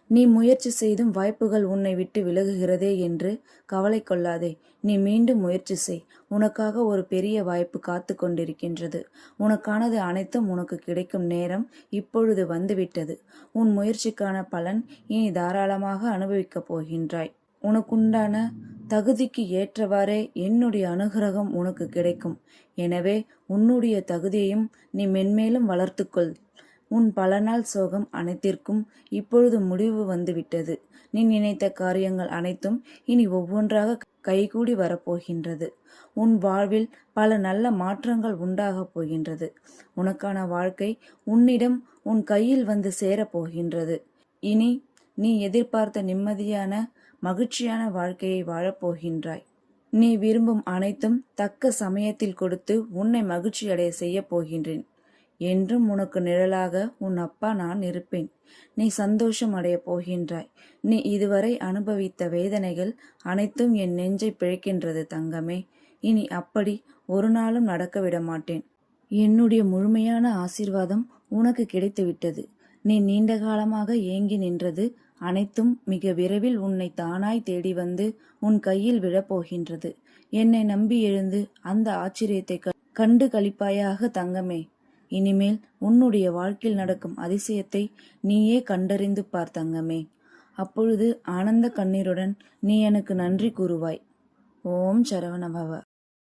நீ முயற்சி செய்தும் வாய்ப்புகள் உன்னை விட்டு விலகுகிறதே என்று கவலை கொள்ளாதே. நீ மீண்டும் முயற்சி செய். உனக்காக ஒரு பெரிய வாய்ப்பு காத்து கொண்டிருக்கின்றது. உனக்கானது அனைத்தும் உனக்கு கிடைக்கும் நேரம் இப்பொழுது வந்துவிட்டது. உன் முயற்சிக்கான பலன் இனி தாராளமாக அனுபவிக்கப் போகின்றாய். உனக்குண்டான தகுதிக்கு ஏற்றவாறே என்னுடைய அனுகிரகம் உனக்கு கிடைக்கும். எனவே உன்னுடைய தகுதியையும் நீ மென்மேலும் வளர்த்துக்கொள். உன் பல நாள் சோகம் அனைத்திற்கும் இப்பொழுது முடிவு வந்துவிட்டது. நீ நினைத்த காரியங்கள் அனைத்தும் இனி ஒவ்வொன்றாக கைகூடி வரப்போகின்றது. உன் வாழ்வில் பல நல்ல மாற்றங்கள் உண்டாகப் போகின்றது. உனக்கான வாழ்க்கை உன்னிடம் உன் கையில் வந்து சேரப்போகின்றது. இனி நீ எதிர்பார்த்த நிம்மதியான மகிழ்ச்சியான வாழ்க்கையை வாழப்போகின்றாய். நீ விரும்பும் அனைத்தும் தக்க சமயத்தில் கொடுத்து உன்னை மகிழ்ச்சியடைய செய்ய போகின்றேன். என்றும் உனக்கு நிழலாக உன் அப்பா நான் இருப்பேன். நீ சந்தோஷம் அடையப் போகின்றாய். நீ இதுவரை அனுபவித்த வேதனைகள் அனைத்தும் என் நெஞ்சை பிழைக்கின்றது தங்கமே. இனி அப்படி ஒரு நாளும் நடக்க விட மாட்டேன். என்னுடைய முழுமையான ஆசீர்வாதம் உனக்கு கிடைத்துவிட்டது. நீ நீண்ட காலமாக ஏங்கி நின்றது அனைத்தும் மிக விரைவில் உன்னை தானாய் தேடி வந்து உன் கையில் விழப்போகின்றது. என்னை நம்பி எழுந்து அந்த ஆச்சரியத்தை கண்டு களிப்பாயாக தங்கமே. இனிமேல் உன்னுடைய வாழ்க்கையில் நடக்கும் அதிசயத்தை நீயே கண்டறிந்து பார் தங்கமே. அப்பொழுது ஆனந்த கண்ணீருடன் நீ எனக்கு நன்றி கூறுவாய். ஓம் சரவணபவ.